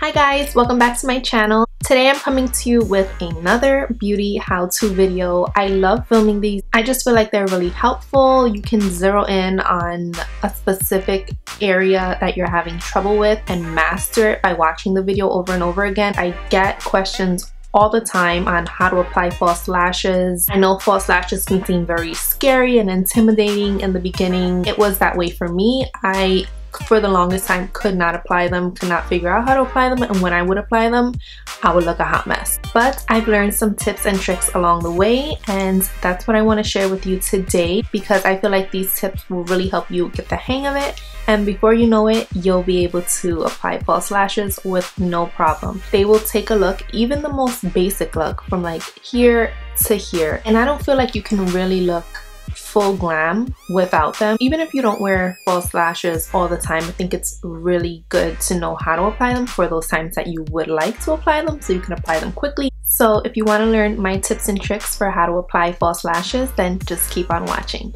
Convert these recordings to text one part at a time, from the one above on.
Hi guys, welcome back to my channel. Today I'm coming to you with another beauty how-to video. I love filming these. I just feel like they're really helpful. You can zero in on a specific area that you're having trouble with and master it by watching the video over and over again. I get questions all the time on how to apply false lashes. I know false lashes can seem very scary and intimidating in the beginning. It was that way for me. I for the longest time could not apply them, could not figure out how to apply them, and when I would apply them I would look a hot mess. But I've learned some tips and tricks along the way, and that's what I want to share with you today because I feel like these tips will really help you get the hang of it, and before you know it you'll be able to apply false lashes with no problem. They will take a look, even the most basic look, from like here to here, and I don't feel like you can really look full glam without them. Even if you don't wear false lashes all the time, I think it's really good to know how to apply them for those times that you would like to apply them so you can apply them quickly. So if you want to learn my tips and tricks for how to apply false lashes, then just keep on watching.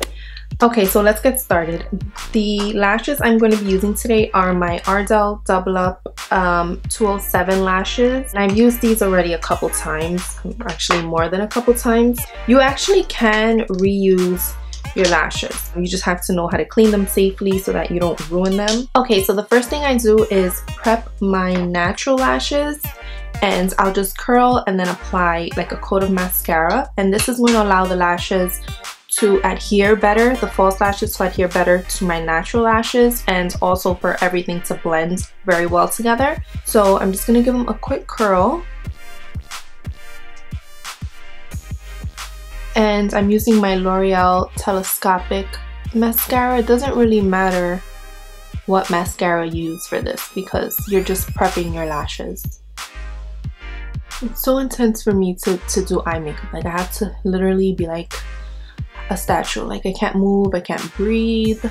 Okay, so let's get started. The lashes I'm going to be using today are my Ardell Double Up 207 lashes. And I've used these already a couple times, actually more than a couple times. You actually can reuse your lashes. You just have to know how to clean them safely so that you don't ruin them. Okay, so the first thing I do is prep my natural lashes, and I'll just curl and then apply like a coat of mascara, and this is going to allow the lashes to adhere better, the false lashes to adhere better to my natural lashes, and also for everything to blend very well together. So I'm just gonna give them a quick curl, and I'm using my L'Oreal telescopic mascara. It doesn't really matter what mascara you use for this because you're just prepping your lashes. It's so intense for me to do eye makeup. Like I have to literally be like a statue. Like I can't move, I can't breathe.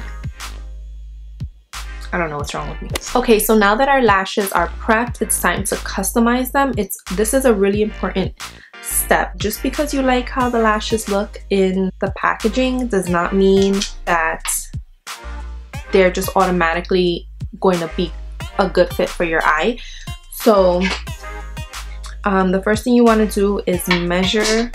I don't know what's wrong with me. Okay, so now that our lashes are prepped, it's time to customize them. This is a really important step. Just because you like how the lashes look in the packaging does not mean that they're just automatically going to be a good fit for your eye. So the first thing you want to do is measure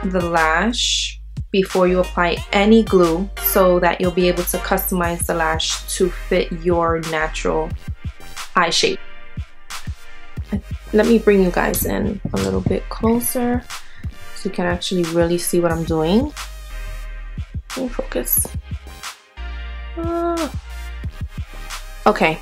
the lash before you apply any glue so that you'll be able to customize the lash to fit your natural eye shape. Let me bring you guys in a little bit closer so you can actually really see what I'm doing. Let me focus. Okay.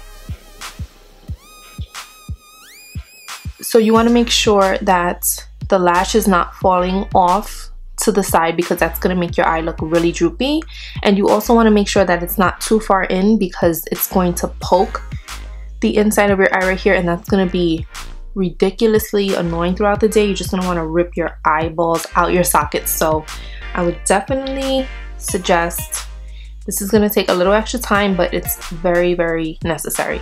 So you want to make sure that the lash is not falling off to the side because that's going to make your eye look really droopy, and you also want to make sure that it's not too far in because it's going to poke the inside of your eye right here, and that's going to be ridiculously annoying throughout the day. You're just going to want to rip your eyeballs out your sockets. So I would definitely suggest, this is going to take a little extra time, but it's very, very necessary.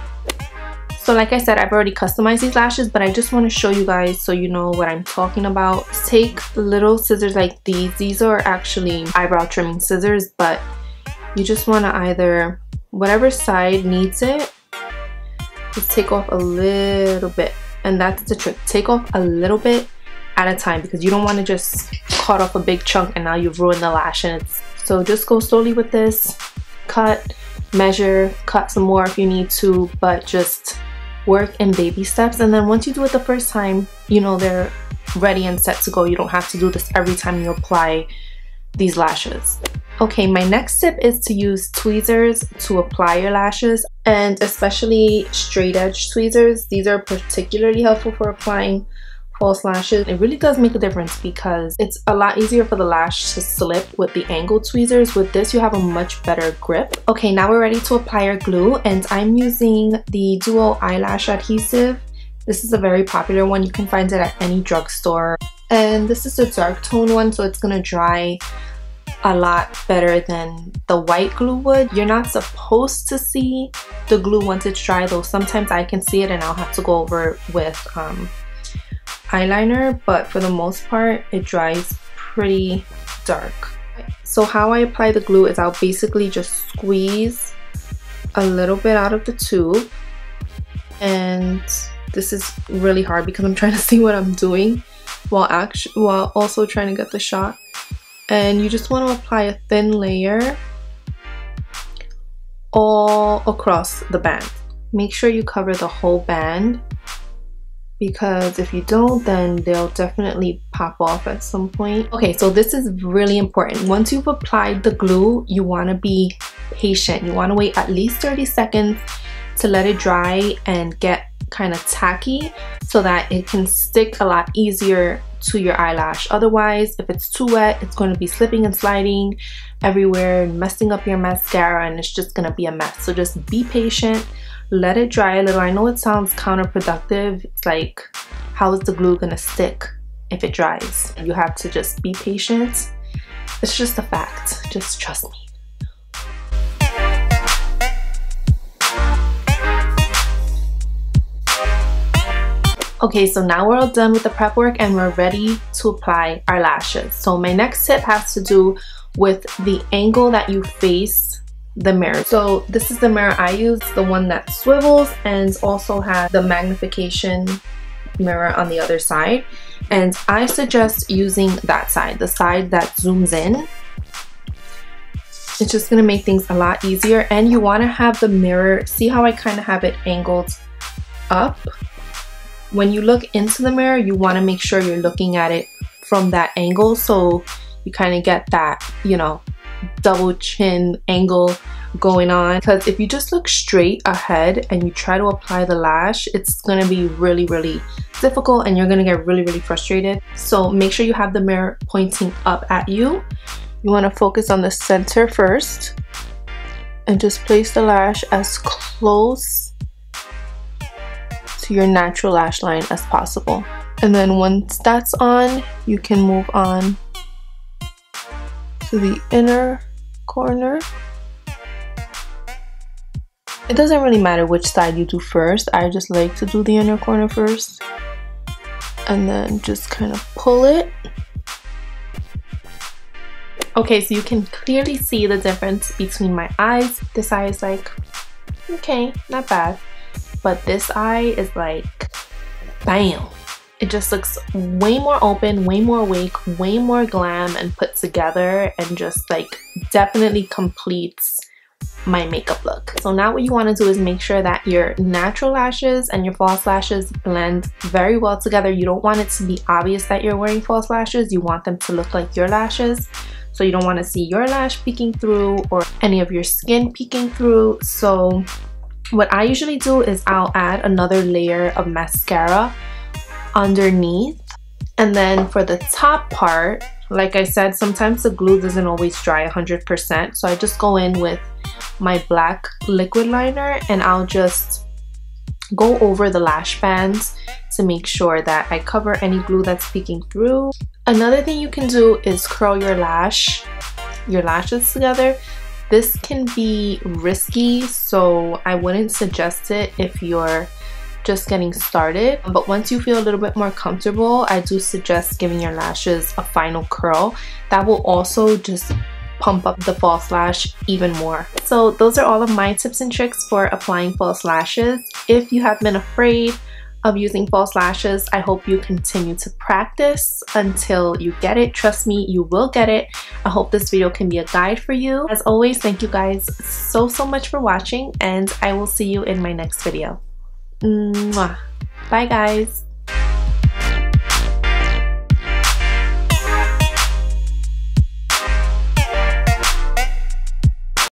So like I said, I've already customized these lashes, but I just want to show you guys so you know what I'm talking about. Take little scissors like these. These are actually eyebrow trimming scissors, but you just want to either, whatever side needs it, just take off a little bit. And that's the trick. Take off a little bit at a time because you don't want to just cut off a big chunk and now you've ruined the lash. So just go slowly with this. Cut, measure, cut some more if you need to, but just work in baby steps, and then once you do it the first time, you know they're ready and set to go. You don't have to do this every time you apply these lashes. Okay, my next tip is to use tweezers to apply your lashes, and especially straight edge tweezers. These are particularly helpful for applying false lashes. It really does make a difference because it's a lot easier for the lash to slip with the angled tweezers. With this you have a much better grip. Okay, now we're ready to apply our glue, and I'm using the Duo eyelash adhesive. This is a very popular one. You can find it at any drugstore, and this is a dark tone one, so it's gonna dry a lot better than the white glue would. You're not supposed to see the glue once it's dry, though sometimes I can see it and I'll have to go over it with eyeliner, but for the most part it dries pretty dark. So how I apply the glue is I'll basically just squeeze a little bit out of the tube And this is really hard because I'm trying to see what I'm doing while also trying to get the shot. And you just want to apply a thin layer all across the band. Make sure you cover the whole band, because if you don't, then they'll definitely pop off at some point. Okay, so this is really important. Once you've applied the glue, you want to be patient. You want to wait at least 30 seconds to let it dry and get kind of tacky so that it can stick a lot easier to your eyelash. Otherwise, if it's too wet, it's going to be slipping and sliding everywhere, messing up your mascara, and it's just going to be a mess. So just be patient, let it dry a little. I know it sounds counterproductive. It's like, how is the glue going to stick if it dries? You have to just be patient. It's just a fact. Just trust me. Okay, so now we're all done with the prep work and we're ready to apply our lashes. So my next tip has to do with the angle that you face the mirror. So this is the mirror I use, the one that swivels and also has the magnification mirror on the other side. And I suggest using that side, the side that zooms in. It's just gonna make things a lot easier. And you wanna have the mirror, see how I kind of have it angled up? When you look into the mirror, you want to make sure you're looking at it from that angle, so you kind of get that, you know, double chin angle going on. Because if you just look straight ahead and you try to apply the lash, it's going to be really, really difficult and you're going to get really, really frustrated. So make sure you have the mirror pointing up at you. You want to focus on the center first and just place the lash as close to your natural lash line as possible. And then once that's on, you can move on to the inner corner. It doesn't really matter which side you do first. I just like to do the inner corner first. And then just kind of pull it. Okay, so you can clearly see the difference between my eyes. This eye is like, okay, not bad. But this eye is like, bam. It just looks way more open, way more awake, way more glam and put together, and just like definitely completes my makeup look. So now what you want to do is make sure that your natural lashes and your false lashes blend very well together. You don't want it to be obvious that you're wearing false lashes. You want them to look like your lashes. So you don't want to see your lash peeking through or any of your skin peeking through. So what I usually do is I'll add another layer of mascara underneath. And then for the top part, like I said, sometimes the glue doesn't always dry 100%. So I just go in with my black liquid liner and I'll just go over the lash bands to make sure that I cover any glue that's peeking through. Another thing you can do is curl your lashes together. This can be risky, so I wouldn't suggest it if you're just getting started. But once you feel a little bit more comfortable, I do suggest giving your lashes a final curl. That will also just pump up the false lash even more. So those are all of my tips and tricks for applying false lashes. If you have been afraid of using false lashes, I hope you continue to practice until you get it. Trust me, you will get it. I hope this video can be a guide for you. As always, thank you guys so much for watching, and I will see you in my next video. Mwah. Bye guys.